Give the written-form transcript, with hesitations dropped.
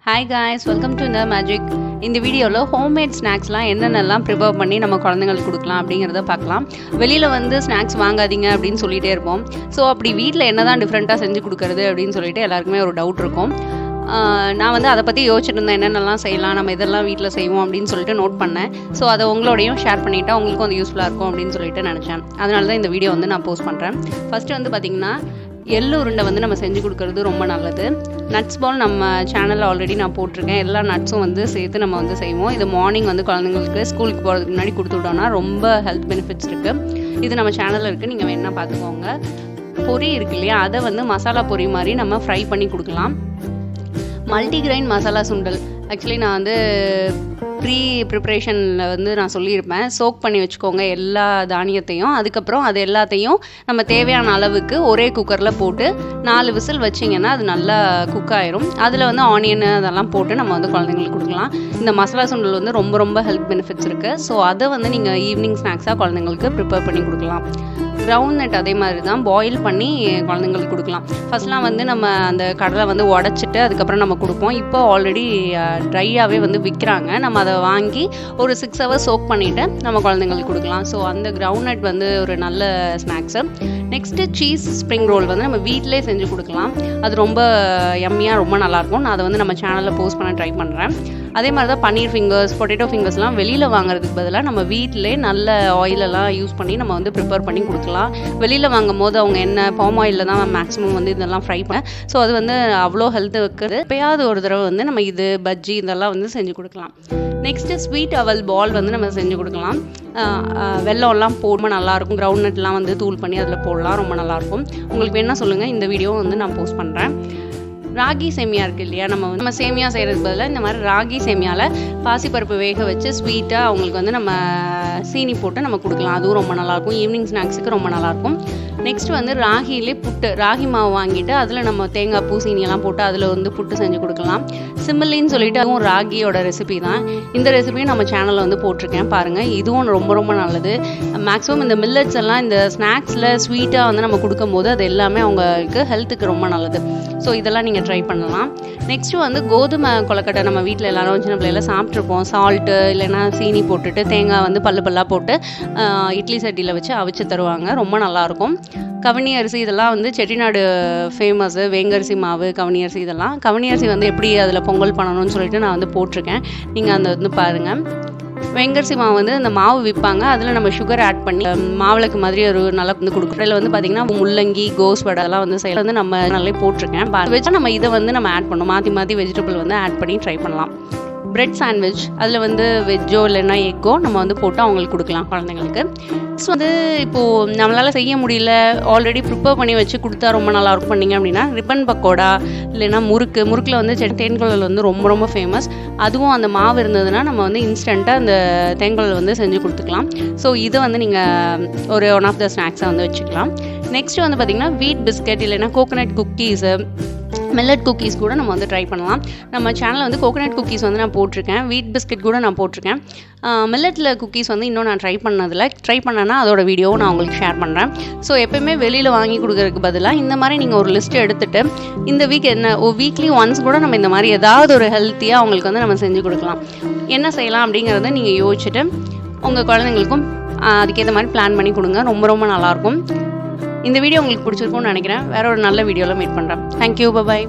Hi guys, welcome to the magic. இந்த வீடியோவில் homemade ஸ்நாக்ஸ்லாம் என்னென்னலாம் ப்ரிப்பேர் பண்ணி நம்ம குழந்தைங்களுக்கு கொடுக்கலாம் அப்படிங்கிறத பார்க்கலாம். வெளியில் வந்து ஸ்நாக்ஸ் வாங்காதீங்க அப்படின்னு சொல்லிகிட்டே இருப்போம். ஸோ அப்படி வீட்டில் என்ன தான் டிஃப்ரெண்ட்டாக செஞ்சு கொடுக்குறது அப்படின்னு சொல்லிட்டு எல்லாருக்குமே ஒரு டவுட் இருக்கும். நான் வந்து அதை பற்றி யோசிச்சுட்டு இருந்தேன், என்னென்னலாம் செய்யலாம், நம்ம இதெல்லாம் வீட்டில் செய்வோம் அப்படின்னு சொல்லிட்டு நோட் பண்ணேன். ஸோ அதை உங்களோடையும் ஷேர் பண்ணிவிட்டா உங்களுக்கும் அது யூஸ்ஃபுல்லாக இருக்கும் அப்படின்னு சொல்லிட்டு நினச்சேன். அதனால தான் இந்த வீடியோ வந்து நான் போஸ்ட் பண்ணுறேன். ஃபஸ்ட்டு வந்து பார்த்திங்கன்னா எள்ளு உருண்டை வந்து நம்ம செஞ்சு கொடுக்குறது ரொம்ப நல்லது. நட்ஸ் பால் நம்ம சேனலில் ஆல்ரெடி நான் போட்டிருக்கேன். எல்லா நட்ஸும் வந்து சேர்த்து நம்ம வந்து செய்வோம். இது மார்னிங் வந்து குழந்தைங்களுக்கு ஸ்கூலுக்கு போகிறதுக்கு முன்னாடி கொடுத்துட்டோன்னா ரொம்ப ஹெல்த் பெனிஃபிட்ஸ் இருக்குது. இது நம்ம சேனலில் இருக்குது, நீங்கள் வேணால் பார்த்துக்கோங்க. பொரி இருக்கு இல்லையா, அதை வந்து மசாலா பொரி மாதிரி நம்ம ஃப்ரை பண்ணி கொடுக்கலாம். மல்டிகிரெயின் மசாலா சுண்டல் ஆக்சுவலி நான் வந்து ப்ரிப்ரேஷனில் வந்து நான் சொல்லியிருப்பேன். சோக் பண்ணி வச்சுக்கோங்க எல்லா தானியத்தையும். அதுக்கப்புறம் அது எல்லாத்தையும் நம்ம தேவையான அளவுக்கு ஒரே குக்கரில் போட்டு 4 விசில் வச்சிங்கன்னா அது நல்லா குக் ஆயிரும். அதில் வந்து ஆனியன் அதெல்லாம் போட்டு நம்ம வந்து குழந்தைங்களுக்கு கொடுக்கலாம். இந்த மசாலா சுண்டல் வந்து ரொம்ப ரொம்ப ஹெல்த் பெனிஃபிட்ஸ் இருக்குது. ஸோ அதை வந்து நீங்கள் ஈவினிங் ஸ்நாக்ஸாக குழந்தைங்களுக்கு ப்ரிப்பேர் பண்ணி கொடுக்கலாம். கிரவுண்ட் நட் அதே மாதிரி தான் பாயில் பண்ணி குழந்தைங்களுக்கு கொடுக்கலாம். ஃபஸ்ட்லாம் வந்து நம்ம அந்த கடலை வந்து உடச்சிட்டு அதுக்கப்புறம் நம்ம கொடுப்போம். இப்போ ஆல்ரெடி ட்ரையாகவே வந்து விற்கிறாங்க. நம்ம அதை வாங்கி ஒரு 6 hours சோக் பண்ணிவிட்டு நம்ம குழந்தைங்களுக்கு கொடுக்கலாம். ஸோ அந்த கிரவுண்ட் நட் வந்து ஒரு நல்ல snacks. Next cheese spring roll வந்து நம்ம வீட்டிலே செஞ்சு கொடுக்கலாம். அது ரொம்ப யம்மியாக ரொம்ப நல்லாயிருக்கும். நான் அதை வந்து நம்ம சேனலில் போஸ்ட் பண்ண ட்ரை பண்ணுறேன். அதே மாதிரி தான் பன்னீர் ஃபிங்கர்ஸ், பொட்டேட்டோ ஃபிங்கர்ஸ்லாம் வெளியில் வாங்குறதுக்கு பதிலாக நம்ம வீட்டிலே நல்ல ஆயிலெல்லாம் யூஸ் பண்ணி நம்ம வந்து ப்ரிப்பேர் பண்ணி கொடுக்கலாம். வெளியில் வாங்கும் போது அவங்க என்ன பாம் ஆயிலில் தான் மேக்ஸிமம் வந்து இதெல்லாம் ஃப்ரை பண்ண. ஸோ அது வந்து அவ்வளோ ஹெல்த்து வைக்கிறது. எப்பயாவது ஒரு தடவை வந்து நம்ம இது பஜ்ஜி இதெல்லாம் வந்து செஞ்சு கொடுக்கலாம். நெக்ஸ்ட்டு ஸ்வீட் அவல் பால் வந்து நம்ம செஞ்சு கொடுக்கலாம். வெல்லம்லாம் போட்டு நல்லாயிருக்கும். கிரவுண்ட் நட்லாம் வந்து தூள் பண்ணி அதில் போடலாம், ரொம்ப நல்லாயிருக்கும். உங்களுக்கு வேணா சொல்லுங்கள், இந்த வீடியோ வந்து நான் போஸ்ட் பண்ணுறேன். ராகி சேமியா இருக்குது இல்லையா, நம்ம சேமியா செய்கிறதுக்கு பதிலாக இந்த மாதிரி ராகி சேமியாவில் பாசிப்பருப்பு வேக வச்சு ஸ்வீட்டாக அவங்களுக்கு வந்து நம்ம சீனி போட்டு நம்ம கொடுக்கலாம். அதுவும் ரொம்ப நல்லாயிருக்கும். ஈவினிங் ஸ்நாக்ஸுக்கு ரொம்ப நல்லாயிருக்கும். நெக்ஸ்ட் வந்து ராகிலே புட்டு, ராகி மாவு வாங்கிட்டு அதில் நம்ம தேங்காய் பூ சீனியெல்லாம் போட்டு அதில் வந்து புட்டு செஞ்சு கொடுக்கலாம். சிம்மிலின்னு சொல்லிட்டு அதுவும் ராகியோட ரெசிபி தான். இந்த ரெசிபியும் நம்ம சேனலில் வந்து போட்டிருக்கேன், பாருங்கள். இதுவும் ரொம்ப ரொம்ப நல்லது. மேக்ஸிமம் இந்த மில்லட்ஸ் எல்லாம் இந்த ஸ்நாக்ஸில் ஸ்வீட்டாக வந்து நம்ம கொடுக்கும்போது அது எல்லாமே அவங்களுக்கு ஹெல்த்துக்கு ரொம்ப நல்லது. ஸோ இதெல்லாம் நீங்கள் ட்ரை பண்ணலாம். நெக்ஸ்ட்டு வந்து கோதுமை கொலக்கட்டை நம்ம வீட்டில் எல்லாரும் சின்ன பிள்ளைல சாப்பிட்ருப்போம். சால்ட்டு இல்லைன்னா சீனி போட்டுட்டு தேங்காய் வந்து பல்லாக போட்டு இட்லி சட்டியில் வச்சு அவிச்சு தருவாங்க, ரொம்ப நல்லாயிருக்கும். கவனி அரிசி இதெல்லாம் வந்து செட்டிநாடு ஃபேமஸ்ஸு. வேங்கரிசி மாவு, கவனி அரிசி இதெல்லாம். கவனி அரிசி வந்து எப்படி அதில் பொங்கல் பண்ணணும்னு சொல்லிட்டு நான் வந்து போட்டிருக்கேன், நீங்கள் அந்த வந்து பாருங்கள். வெங்கரிசி மாவு வந்து இந்த மாவு விற்பாங்க, அதில் நம்ம சுகர் ஆட் பண்ணி மாவிளக்கு மாதிரி ஒரு நல்லா வந்து கொடுக்குறோம். இதில் வந்து பார்த்திங்கன்னா முள்ளங்கி, கோஸ் வடை எல்லாம் வந்து சைடில் வந்து நம்ம நல்லா போட்டிருக்கேன். வச்சு நம்ம இதை வந்து நம்ம ஆட் பண்ணோம், மாற்றி வெஜிடபிள் வந்து ஆட் பண்ணி ட்ரை பண்ணலாம். பிரெட் சாண்ட்விச், அதில் வந்து வெஜ்ஜோ இல்லைன்னா எக்கோ நம்ம வந்து போட்டு அவங்களுக்கு கொடுக்கலாம் குழந்தைங்களுக்கு. ஸோ வந்து இப்போது நம்மளால் செய்ய முடியல, ஆல்ரெடி ப்ரிப்பேர் பண்ணி வச்சு கொடுத்தா ரொம்ப நல்லாயிருக்கும் பண்ணிங்க அப்படின்னா ரிப்பன் பக்கோடா இல்லைன்னா முறுக்கில் வந்து தேன்குழல் வந்து ரொம்ப ரொம்ப ஃபேமஸ். அதுவும் அந்த மாவு இருந்ததுன்னா நம்ம வந்து இன்ஸ்டண்ட்டாக அந்த தேன்குழல் வந்து செஞ்சு கொடுத்துக்கலாம். ஸோ இதை வந்து நீங்கள் ஒரு ஒன் ஆஃப் த ஸ்நாக்ஸாக வந்து வச்சுக்கலாம். நெக்ஸ்ட்டு வந்து பார்த்திங்கன்னா வீட் பிஸ்கெட் இல்லைன்னா கோகோனட் குக்கீஸு, மில்லட் குக்கீஸ் கூட நம்ம வந்து ட்ரை பண்ணலாம். நம்ம சேனலில் வந்து கோகோனட் குக்கீஸ் வந்து நான் போட்டிருக்கேன், வீட் பிஸ்கெட் கூட நான் போட்டிருக்கேன். மில்லட்டில் குக்கீஸ் வந்து இன்னும் நான் ட்ரை பண்ணேன்னா அதோட வீடியோவும் நான் உங்களுக்கு ஷேர் பண்ணுறேன். ஸோ எப்போயுமே வெளியில் வாங்கி கொடுக்குறதுக்கு பதிலாக இந்த மாதிரி நீங்கள் ஒரு லிஸ்ட்டு எடுத்துகிட்டு இந்த வீக் வீக்லி ஒன்ஸ் கூட நம்ம இந்த மாதிரி ஏதாவது ஒரு ஹெல்த்தியாக அவங்களுக்கு வந்து நம்ம செஞ்சு கொடுக்கலாம். என்ன செய்யலாம் அப்படிங்கிறத நீங்கள் யோசிச்சுட்டு உங்கள் குழந்தைங்களுக்கும் அதுக்கேற்ற மாதிரி பிளான் பண்ணி கொடுங்க, ரொம்ப ரொம்ப நல்லாயிருக்கும். இந்த வீடியோ உங்களுக்கு பிடிச்சிருக்கும்னு நினைக்கிறேன். வேற ஒரு நல்ல வீடியோவில் மீட் பண்ணுறேன். தேங்க்யூ, பாய்.